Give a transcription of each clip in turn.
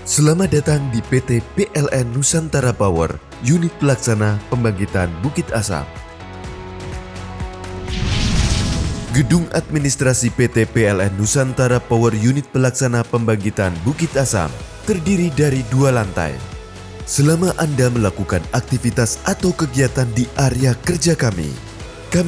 Selamat datang di PT PLN Nusantara Power, Unit Pelaksana Pembangkitan Bukit Asam. Gedung Administrasi PT PLN Nusantara Power Unit Pelaksana Pembangkitan Bukit Asam terdiri dari 2 lantai. Selama Anda melakukan aktivitas atau kegiatan di area kerja kami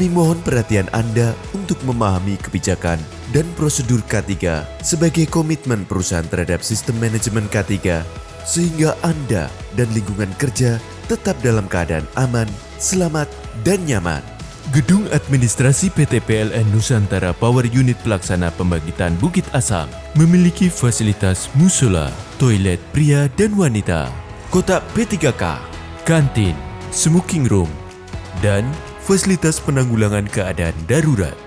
mohon perhatian Anda untuk memahami kebijakan dan prosedur K3 sebagai komitmen perusahaan terhadap sistem manajemen K3 sehingga Anda dan lingkungan kerja tetap dalam keadaan aman, selamat, dan nyaman. Gedung Administrasi PT PLN Nusantara Power Unit Pelaksana Pembangkitan Bukit Asam memiliki fasilitas musola, toilet pria dan wanita, kotak P3K, kantin, smoking room, dan fasilitas penanggulangan keadaan darurat.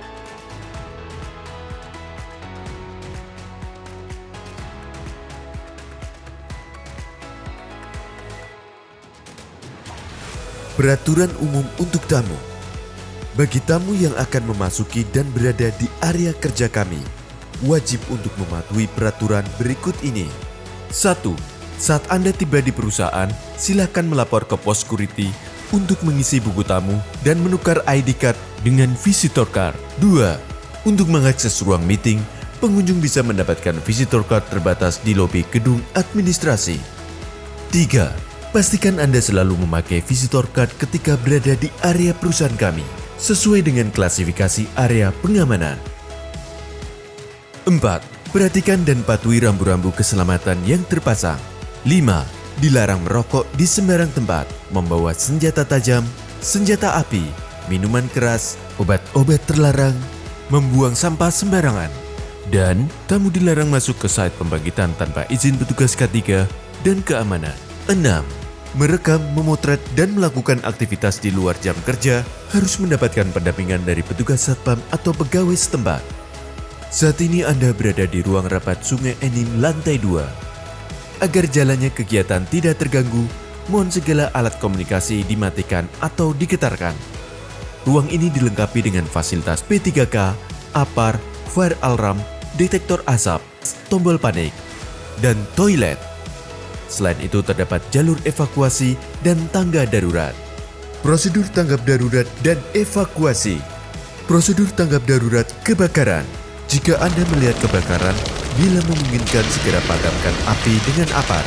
Peraturan umum untuk tamu. Bagi tamu yang akan memasuki dan berada di area kerja kami, wajib untuk mematuhi peraturan berikut ini. 1. Saat Anda tiba di perusahaan, silakan melapor ke pos security untuk mengisi buku tamu dan menukar ID card dengan visitor card. 2. Untuk mengakses ruang meeting, pengunjung bisa mendapatkan visitor card terbatas di lobi gedung administrasi. 3. Pastikan Anda selalu memakai visitor card ketika berada di area perusahaan kami, sesuai dengan klasifikasi area pengamanan. 4. Perhatikan dan patuhi rambu-rambu keselamatan yang terpasang. 5. Dilarang merokok di sembarang tempat, membawa senjata tajam, senjata api, minuman keras, obat-obat terlarang, membuang sampah sembarangan, dan tamu dilarang masuk ke site pembangkitan tanpa izin petugas K3 dan keamanan. 6. Merekam, memotret, dan melakukan aktivitas di luar jam kerja harus mendapatkan pendampingan dari petugas satpam atau pegawai setempat. Saat ini Anda berada di ruang rapat Sungai Enim lantai 2. Agar jalannya kegiatan tidak terganggu, mohon segala alat komunikasi dimatikan atau digetarkan. Ruang ini dilengkapi dengan fasilitas P3K, APAR, fire alarm, detektor asap, tombol panik, dan toilet. Selain itu terdapat jalur evakuasi dan tangga darurat. Prosedur tanggap darurat dan evakuasi. Prosedur tanggap darurat kebakaran. Jika Anda melihat kebakaran, bila memungkinkan segera padamkan api dengan APAR.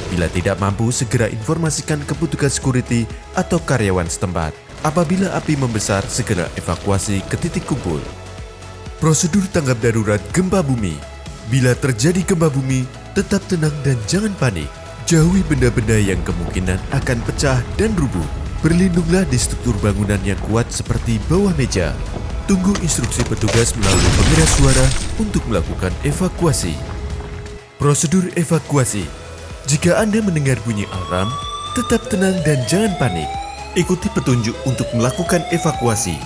Bila tidak mampu, segera informasikan ke petugas security atau karyawan setempat. Apabila api membesar, segera evakuasi ke titik kumpul. Prosedur tanggap darurat gempa bumi. Bila terjadi gempa bumi, tetap tenang dan jangan panik. Jauhi benda-benda yang kemungkinan akan pecah dan rubuh. Berlindunglah di struktur bangunan yang kuat seperti bawah meja. Tunggu instruksi petugas melalui pengeras suara untuk melakukan evakuasi. Prosedur evakuasi. Jika Anda mendengar bunyi alarm, tetap tenang dan jangan panik. Ikuti petunjuk untuk melakukan evakuasi.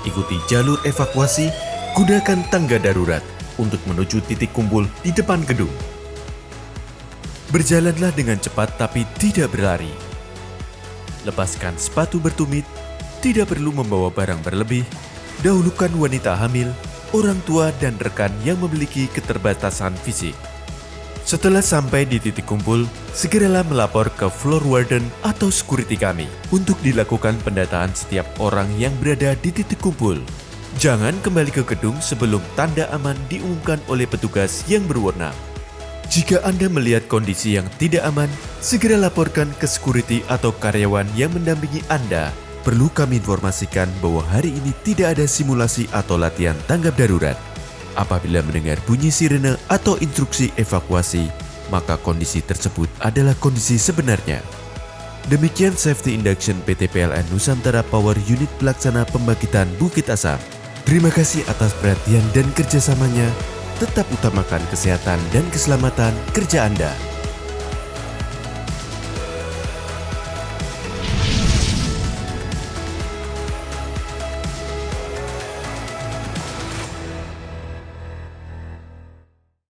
Ikuti jalur evakuasi, gunakan tangga darurat untuk menuju titik kumpul di depan gedung. Berjalanlah dengan cepat tapi tidak berlari. Lepaskan sepatu bertumit, tidak perlu membawa barang berlebih. Dahulukan wanita hamil, orang tua, dan rekan yang memiliki keterbatasan fisik. Setelah sampai di titik kumpul, segeralah melapor ke floor warden atau security kami untuk dilakukan pendataan setiap orang yang berada di titik kumpul. Jangan kembali ke gedung sebelum tanda aman diumumkan oleh petugas yang berwenang. Jika Anda melihat kondisi yang tidak aman, segera laporkan ke security atau karyawan yang mendampingi Anda. Perlu kami informasikan bahwa hari ini tidak ada simulasi atau latihan tanggap darurat. Apabila mendengar bunyi sirene atau instruksi evakuasi, maka kondisi tersebut adalah kondisi sebenarnya. Demikian Safety Induction PT PLN Nusantara Power Unit Pelaksana Pembangkitan Bukit Asam. Terima kasih atas perhatian dan kerjasamanya. Tetap utamakan kesehatan dan keselamatan kerja Anda.